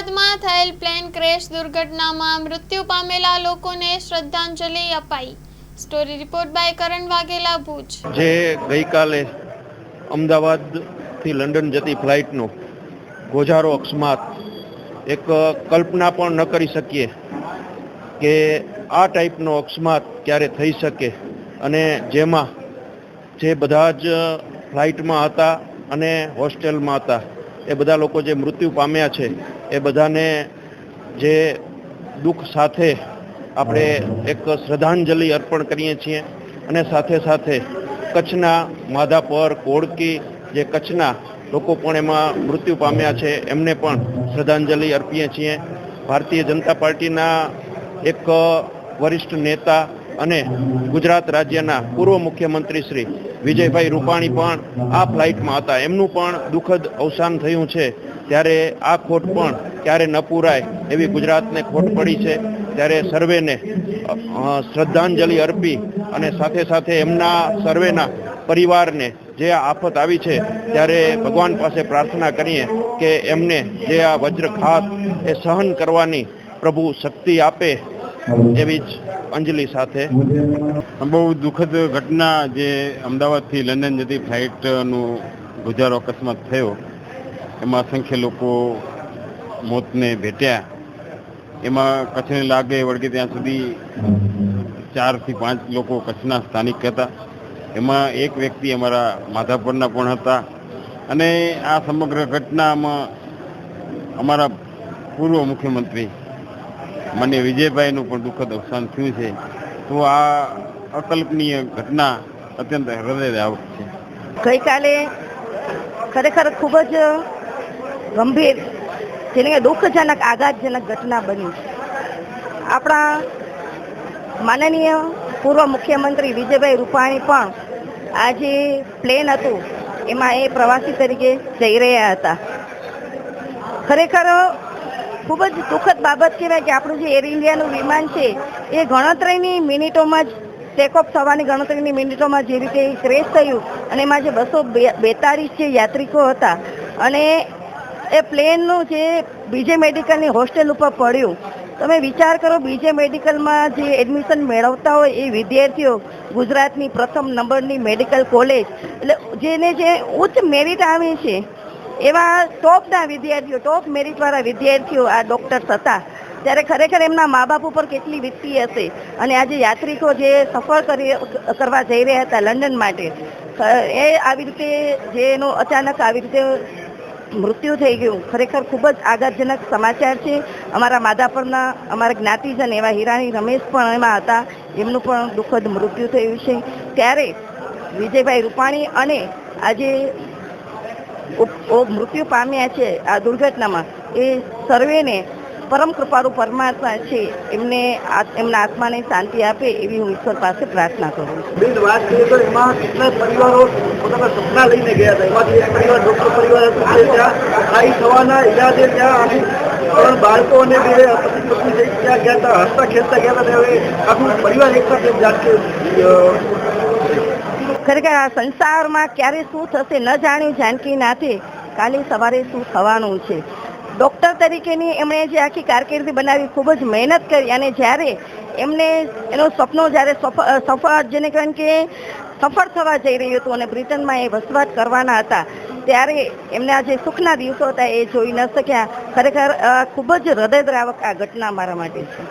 અમદાવાદમાં થયેલ plane crash દુર્ઘટનામાં મૃત્યુ પામેલા લોકોને શ્રદ્ધાંજલિ અપાઈ। સ્ટોરી રિપોર્ટ બાય કરણ વાઘેલા, ભુજ। જે ગઈકાલે અમદાવાદથી લંડન જતી ફ્લાઇટનો ગોઝારો અકસ્માત, એક કલ્પના પણ ન કરી શકીએ કે આ ટાઈપનો અકસ્માત ક્યારે થઈ શકે, અને જેમાં જે બધા જ ફ્લાઇટમાં હતા અને હોસ્ટેલમાં હતા એ બધા લોકો જે મૃત્યુ પામ્યા છે એ બધાને જે દુઃખ સાથે આપણે એક શ્રદ્ધાંજલિ અર્પણ કરીએ છીએ। અને સાથે સાથે કચ્છના માધાપર, કોડકી, જે કચ્છના લોકો પણ એમાં મૃત્યુ પામ્યા છે એમને પણ શ્રદ્ધાંજલિ અર્પીએ છીએ। ભારતીય જનતા પાર્ટીના એક વરિષ્ઠ નેતા અને ગુજરાત રાજ્યના પૂર્વ મુખ્યમંત્રી શ્રી વિજયભાઈ રૂપાણી પણ આ ફ્લાઇટમાં હતા, એમનું પણ દુઃખદ અવસાન થયું છે। ત્યારે આ ખોટ પણ ક્યારે ન પૂરાય એવી ગુજરાતને ખોટ પડી છે। ત્યારે સર્વેને શ્રદ્ધાંજલિ અર્પી અને સાથે સાથે એમના સર્વેના પરિવારને જે આ આફત આવી છે ત્યારે ભગવાન પાસે પ્રાર્થના કરીએ કે એમને જે આ વજ્રઘાત એ સહન કરવાની પ્રભુ શક્તિ આપે, એવી જ અંજલિ સાથે। બહુ દુઃખદ ઘટના જે અમદાવાદથી લંડન જતી ફ્લાઇટનું ગુજારો અકસ્માત થયો, એમાં અસંખ્ય લોકો મોતને ભેટ્યા। એમાં કચ્છને લાગે વળગે ત્યાં સુધી 4 થી 5 લોકો કચ્છના સ્થાનિક હતા, એમાં એક વ્યક્તિ અમારા માધાપરના પણ હતા। અને આ સમગ્ર ઘટનામાં અમારા પૂર્વ મુખ્યમંત્રી માનનીય વિજયભાઈનું પણ દુઃખદ અવસાન થયું છે। તો આ અકલ્પનીય ઘટના અત્યંત હૃદયદાયક છે। ગઈકાલે ખરેખર ખૂબ જ ગંભીર, જેને કે દુઃખજનક, આઘાતજનક ઘટના બની। આપણા માનનીય પૂર્વ મુખ્યમંત્રી વિજયભાઈ રૂપાણી પણ આ જે પ્લેન હતું એમાં એ પ્રવાસી તરીકે જઈ રહ્યા હતા। ખરેખર ખૂબ જ દુઃખદ બાબત કહેવાય કે આપણું જે એર ઇન્ડિયાનું વિમાન છે એ ગણતરીની મિનિટોમાં જ ટેકઓફ થવાની ગણતરીની મિનિટોમાં જે રીતે ક્રેશ થયું, અને એમાં જે 242 જે યાત્રિકો હતા અને એ પ્લેનનું જે બીજે મેડિકલની હોસ્ટેલ ઉપર પડ્યું। તમે વિચાર કરો, બીજે મેડિકલમાં જે એડમિશન મેળવતા હોય એ વિદ્યાર્થીઓ ગુજરાતની પ્રથમ નંબરની મેડિકલ કોલેજ, એટલે જેને જે ઉચ્ચ મેરિટ આવી છે એવા ટોપના વિદ્યાર્થીઓ, ટોપ મેરિટવાળા વિદ્યાર્થીઓ આ ડૉક્ટર્સ હતા। ત્યારે ખરેખર એમના મા બાપ ઉપર કેટલી વીતતી હશે। અને આજે યાત્રિકો જે સફર કરવા જઈ રહ્યા હતા લંડન માટે, એ આવી રીતે જેનો અચાનક આવી રીતે મૃત્યુ થઈ ગયું, ખરેખર ખૂબ જ આઘાતજનક સમાચાર છે। અમારા માધાપરના અમારા જ્ઞાતિજન એવા હિરાણી રમેશ પણ એમાં હતા, એમનું પણ દુઃખદ મૃત્યુ થયું છે। ત્યારે વિજયભાઈ રૂપાણી અને આજે મૃત્યુ પામ્યા છે આ દુર્ઘટનામાં, એ સર્વેને પરમ કૃપાળુ પરમાત્મા છે એમને એમના આત્માને શાંતિ આપે એવી હું ઈશ્વર પાસે પ્રાર્થના કરું છું। વાત કરીએ તો એમાં કેટલાક પરિવારો પોતાના સપના લઈને ગયા હતા, એમાંથી એક પરિવાર ડૉક્ટર પરિવાર હતું જે ત્યાં સ્થાયી થવાના ઈરાદે ત્યાં 3 બાળકો અને 2 પતિ પત્ની ત્યાં ગયા હતા, હસતા ખેલતા ગયા હતા। હવે આખું પરિવાર એક સાથે ખરેખર આ સંસારમાં ક્યારે શું થશે ન જાણ્યું જાનકી નાથે, કાલે સવારે શું થવાનું છે। ડૉક્ટર તરીકેની એમણે જે આખી કારકિર્દી બનાવી, ખૂબ જ મહેનત કરી, અને જ્યારે એમને એનું સપનું જ્યારે સફળ જેને કહેવાય કે સફળ થવા જઈ રહ્યું હતું અને બ્રિટનમાં એ વસવાટ કરવાના હતા, ત્યારે એમના જે સુખના દિવસો હતા એ જોઈ ન શક્યા। ખરેખર ખૂબ જ હૃદયદ્રાવક આ ઘટના મારા માટે છે।